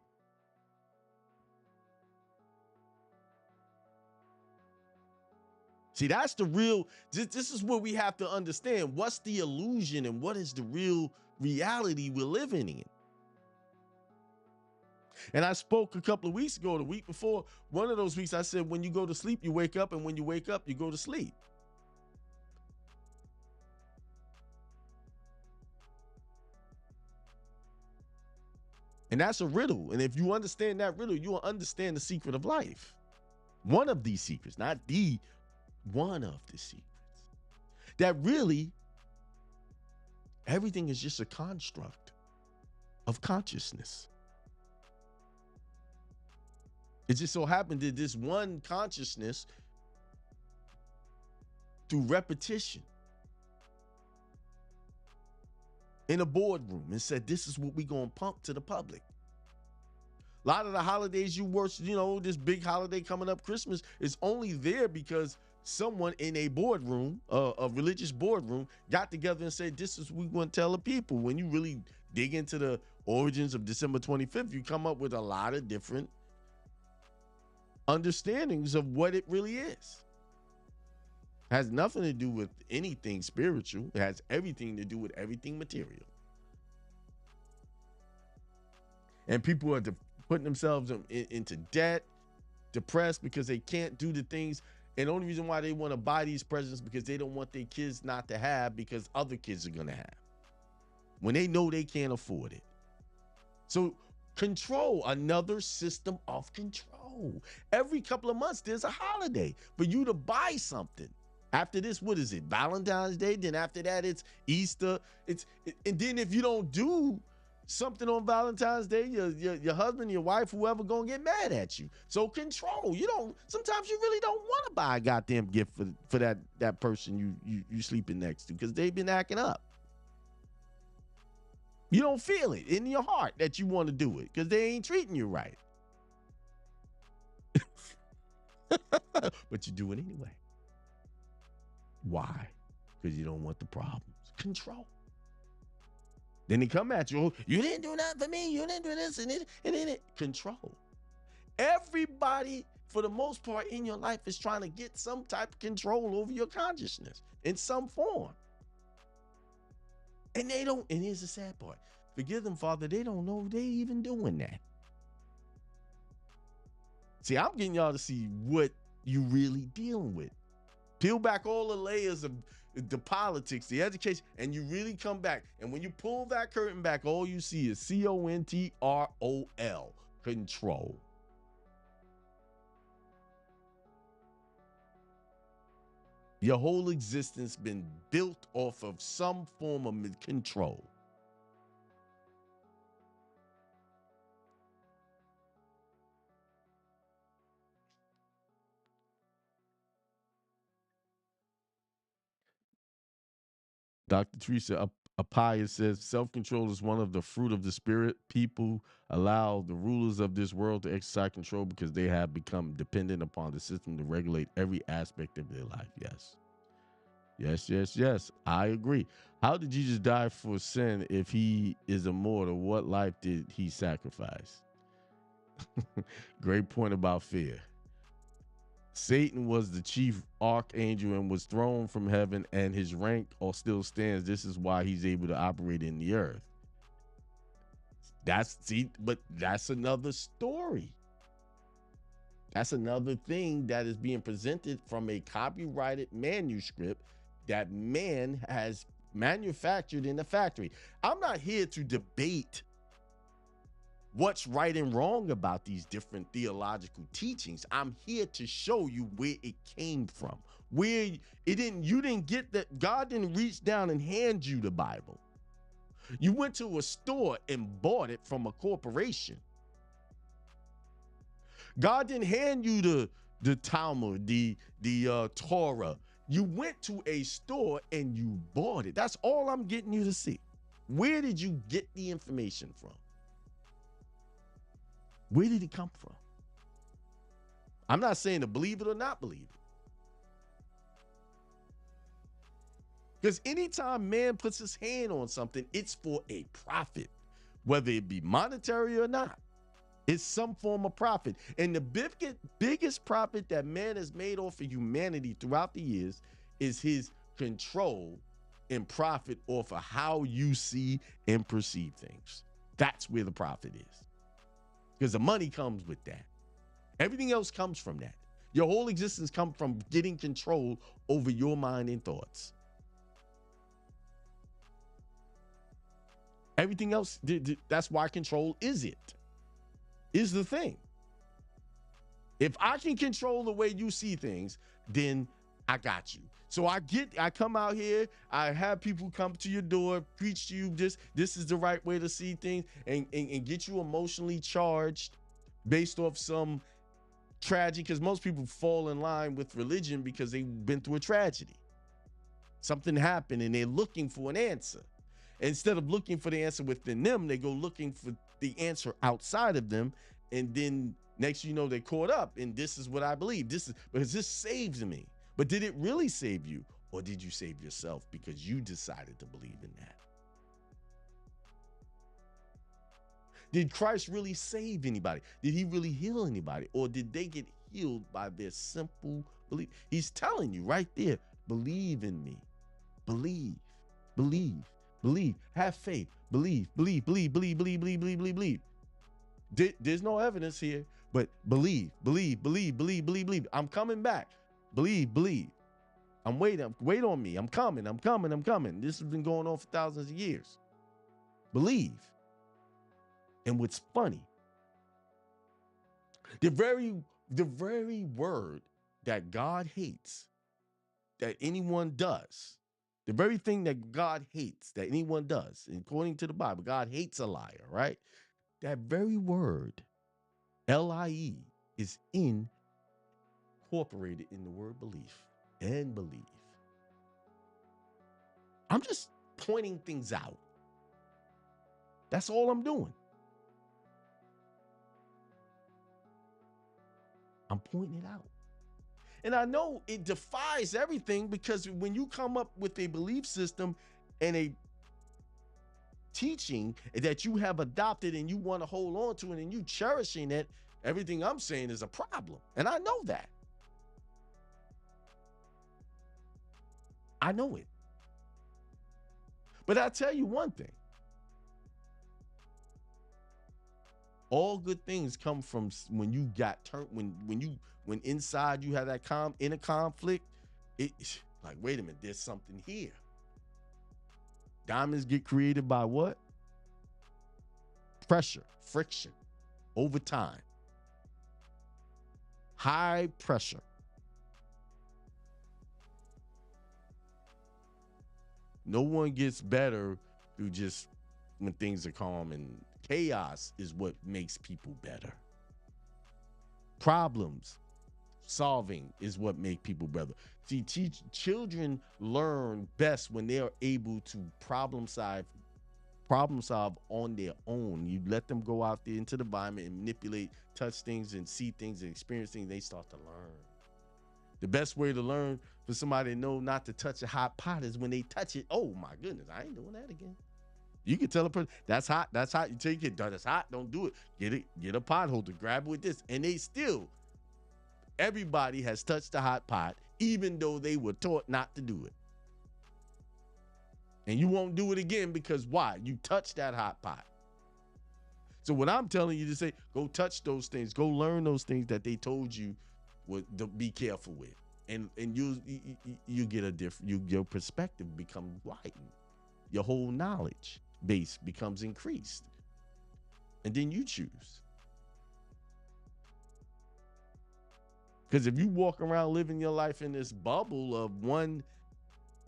S1: See, that's the real, this is what we have to understand. What's the illusion and what is the real reality we're living in? And I spoke a couple of weeks ago, the week before, one of those weeks I said, when you go to sleep, you wake up, and when you wake up, you go to sleep. And that's a riddle. And if you understand that riddle, you will understand the secret of life. One of these secrets, not the one of the secrets. That really, everything is just a construct of consciousness. It just so happened that this one consciousness, through repetition, in a boardroom, and said, this is what we're going to pump to the public. A lot of the holidays you watch, this big holiday coming up, Christmas, is only there because someone in a boardroom, a religious boardroom, got together and said, this is what we want to tell the people. When you really dig into the origins of December 25th, you come up with a lot of different understandings of what it really is. It has nothing to do with anything spiritual. It has everything to do with everything material. And people are putting themselves into debt, depressed because they can't do the things. And the only reason why they want to buy these presents because they don't want their kids not to have, because other kids are going to have, when they know they can't afford it. So control, another system of control. Every couple of months, there's a holiday for you to buy something. After this, what is it? Valentine's Day. Then after that, it's Easter. And then if you don't do something on Valentine's Day, your husband, your wife, whoever, gonna get mad at you. So control. Sometimes you really don't want to buy a goddamn gift for that person you sleeping next to, because they've been acting up. You don't feel it in your heart that you want to do it because they ain't treating you right. But you do it anyway. Why? Because you don't want the problems. Control. Then they come at you. Oh, you didn't do nothing for me. You didn't do this and then it. Control. Everybody for the most part in your life is trying to get some type of control over your consciousness in some form. And they don't, and here's the sad part. Forgive them, Father, they don't know they even doing that. See, I'm getting y'all to see what you really dealing with. Peel back all the layers of the politics, the education, and you really come back. And when you pull that curtain back, all you see is CONTROL, control. Your whole existence been built off of some form of control. Dr. Teresa Apaya says self-control is one of the fruit of the spirit. People allow the rulers of this world to exercise control because they have become dependent upon the system to regulate every aspect of their life. Yes. Yes, yes, yes. I agree. How did Jesus die for sin if he is immortal? What life did he sacrifice? Great point about fear. Satan was the chief archangel and was thrown from heaven, and his rank still stands. This is why he's able to operate in the earth. But that's another story. That's another thing that is being presented from a copyrighted manuscript that man has manufactured in the factory. I'm not here to debate what's right and wrong about these different theological teachings. I'm here to show you where it came from. Where you didn't get that. God didn't reach down and hand you the Bible. You went to a store and bought it from a corporation. God didn't hand you the Talmud, the Torah. You went to a store and you bought it. That's all I'm getting you to see. Where did you get the information from? Where did it come from? I'm not saying to believe it or not believe it. Because anytime man puts his hand on something, it's for a profit, whether it be monetary or not. It's some form of profit. And the biggest profit that man has made off of humanity throughout the years is his control and profit off of how you see and perceive things. That's where the profit is. Because the money comes with that. Everything else comes from that. Your whole existence comes from getting control over your mind and thoughts. Everything else, that's why control is the thing. If I can control the way you see things, then I got you. So I come out here, I have people come to your door, preach to you this is the right way to see things, and get you emotionally charged based off some tragedy, because most people fall in line with religion because they've been through a tragedy. Something happened and they're looking for an answer. Instead of looking for the answer within them, they go looking for the answer outside of them. And then next you know, they're caught up. And this is what I believe. Because this saves me. But did it really save you? Or did you save yourself because you decided to believe in that? Did Christ really save anybody? Did he really heal anybody? Or did they get healed by their simple belief? He's telling you right there, believe in me. Believe, believe. Believe, have faith, believe. There's no evidence here, but believe. I'm coming back. Believe. I'm waiting. Wait on me. I'm coming. This has been going on for thousands of years. Believe. And what's funny, the very word that God hates, that anyone does, the very thing that God hates that anyone does, according to the Bible, God hates a liar, right? That very word, L-I-E, is incorporated in the word belief and believe. I'm just pointing things out. That's all I'm doing. I'm pointing it out. And I know it defies everything, because when you come up with a belief system and a teaching that you have adopted and you want to hold on to it and you cherishing it, Everything I'm saying is a problem. And I know that. I know it. But I'll tell you one thing. All good things come from when you got turned, when inside you have that inner conflict, it's like, wait a minute, there's something here. Diamonds get created by what? Pressure, friction, over time. High pressure. No one gets better through just when things are calm, and chaos is what makes people better. Problems solving is what make people better. See, children learn best when they are able to problem solve on their own. You let them go out there into the environment and manipulate, touch things and see things and experience things, they start to learn. The best way to learn for somebody to know not to touch a hot pot is when they touch it. Oh my goodness, I ain't doing that again. You can tell a person that's hot. You take it, that's hot. Don't do it. Get a pot holder, grab it with this. And they still, everybody has touched the hot pot, even though they were taught not to do it. And you won't do it again because why? You touched that hot pot. So what I'm telling you to say, go touch those things, go learn those things that they told you to be careful with, and you get a different. Your perspective becomes widened, your whole knowledge base becomes increased, and then you choose. Because if you walk around living your life in this bubble of one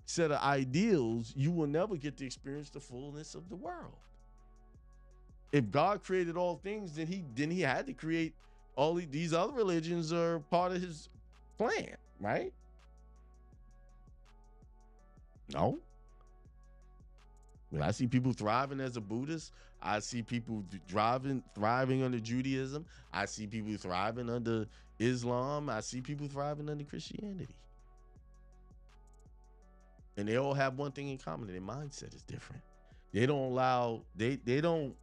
S1: set of ideals, you will never get to experience the fullness of the world. If God created all things, then he had to create all these other religions are part of his plan, right? No. When I see people thriving as a Buddhist, I see people thriving under Judaism. I see people thriving under Islam. I see people thriving under Christianity. And they all have one thing in common: their mindset is different. They don't allow, they don't,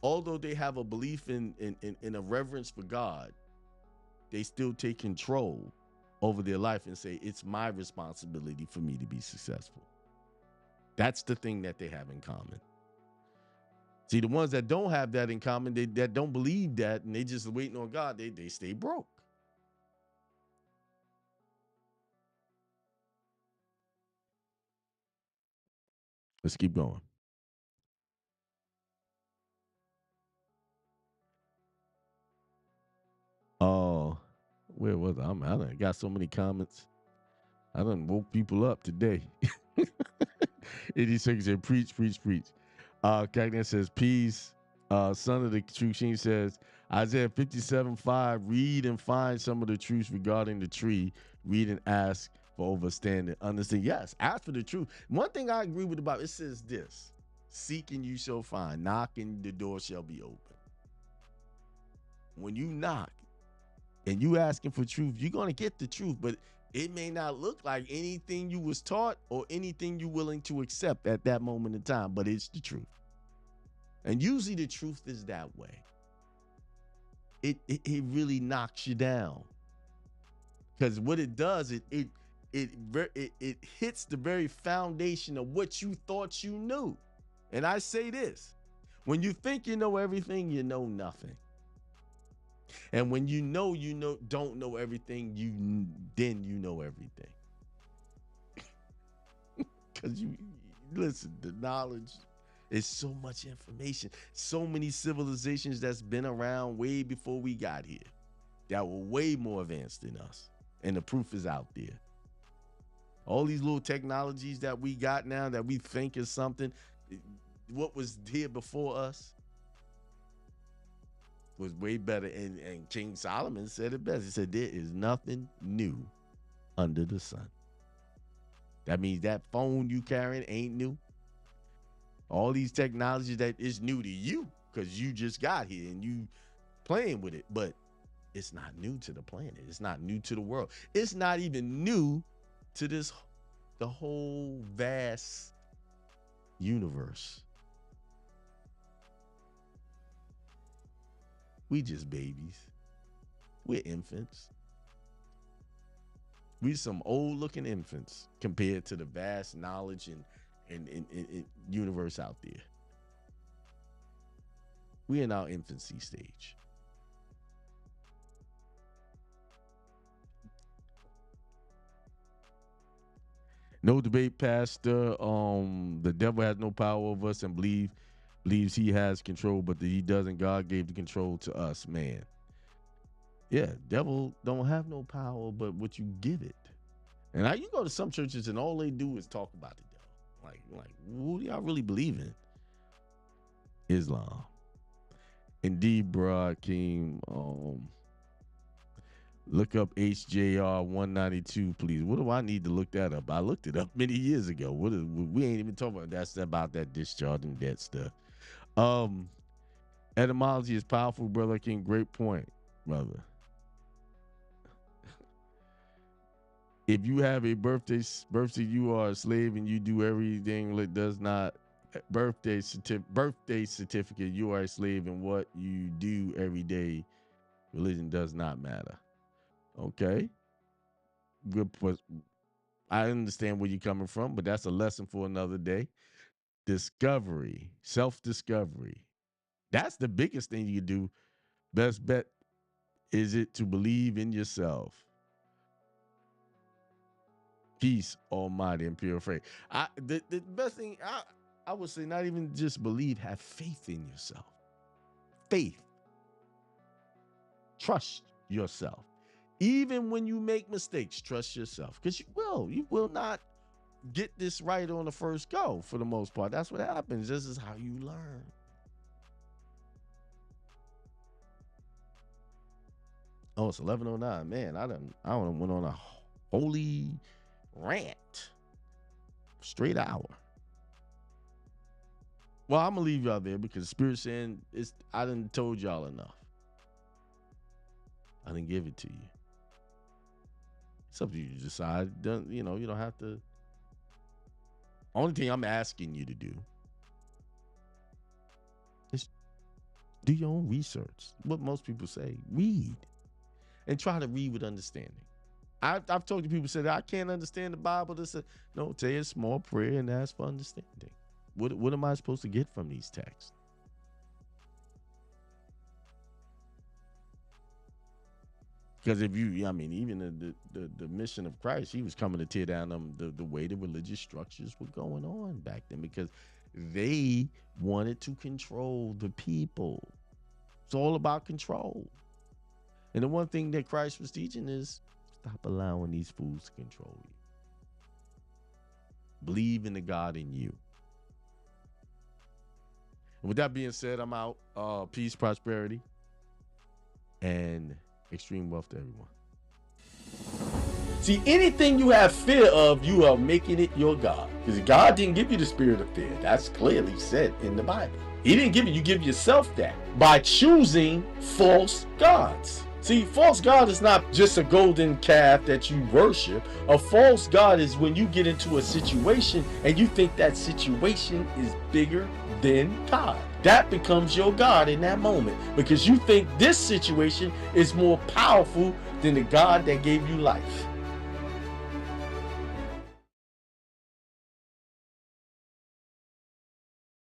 S1: although they have a belief in a reverence for God, they still take control over their life and say, it's my responsibility for me to be successful. That's the thing that they have in common. See, the ones that don't have that in common, that don't believe that, and they just waiting on God, they stay broke. Let's keep going. Oh, where was I? I done got so many comments. I done woke people up today. 86 said, preach. Cagnan says, peace. Son of the True Sheen says, Isaiah 57:5, read and find some of the truths regarding the tree. Read and ask for understanding. Yes, ask for the truth. One thing I agree with the Bible, it says this: seek and you shall find, knock and the door shall be open. When you knock and you asking for truth, you're going to get the truth, but it may not look like anything you was taught or anything you're willing to accept at that moment in time, but it's the truth. And usually the truth is that way. It really knocks you down, because what it does, it hits the very foundation of what you thought you knew. And I say this: when you think you know everything, you know nothing. And when you don't know everything, then you know everything. Because you listen, the knowledge is so much information, so many civilizations that's been around way before we got here that were way more advanced than us. And the proof is out there. All these little technologies that we got now that we think is something, what was here before us was way better. And King Solomon said it best. He said, there is nothing new under the sun. That means that phone you carrying ain't new. All these technologies that is new to you because you just got here and you playing with it, but it's not new to the planet. It's not new to the world. It's not even new to the whole vast universe. We just babies. We're infants. We some old looking infants compared to the vast knowledge and universe out there. We're in our infancy stage. No debate, Pastor. The devil has no power over us and believes he has control, but he doesn't. God gave the control to us, man. Yeah, devil don't have no power, but what you give it. And now you go to some churches and all they do is talk about the devil. Like, who do y'all really believe in? Islam. Indeed, bro, Akeem. Look up HJR 192, please. What do I need to look that up? I looked it up many years ago. We ain't even talking about that discharge and debt stuff. Etymology is powerful, brother King. Great point, brother. If you have a birthday, you are a slave and you do everything that does not birthday certificate. You are a slave, and what you do every day, religion does not matter. Okay, good. I understand where you're coming from, but that's a lesson for another day. Discovery, self-discovery. That's the biggest thing you do. Best bet is it to believe in yourself. Peace, almighty and pure faith. The best thing I would say, not even just believe, have faith in yourself. Faith. Trust yourself. Even when you make mistakes, trust yourself. Because you will not get this right on the first go for the most part. That's what happens. This is how you learn. Oh, it's 11:09. Man, I went on a holy rant. Straight hour. Well, I'm gonna leave y'all there because the Spirit saying I done told y'all enough. I didn't give it to you. It's up to you to decide. You don't have to. Only thing I'm asking you to do is do your own research. What most people say, read. And try to read with understanding. I've talked to people who said, I can't understand the Bible. No, say a small prayer and ask for understanding. What am I supposed to get from these texts? Because even the mission of Christ, he was coming to tear down the way the religious structures were going on back then, because they wanted to control the people. It's all about control. And the one thing that Christ was teaching is stop allowing these fools to control you. Believe in the God in you. And with that being said, I'm out. Peace, prosperity, and extreme wealth to everyone. See, anything you have fear of, you are making it your God. Because God didn't give you the spirit of fear. That's clearly said in the Bible. He didn't give it. You give yourself that by choosing false gods. See, false God is not just a golden calf that you worship. A false God is when you get into a situation and you think that situation is bigger than God. That becomes your God in that moment, because you think this situation is more powerful than the God that gave you life.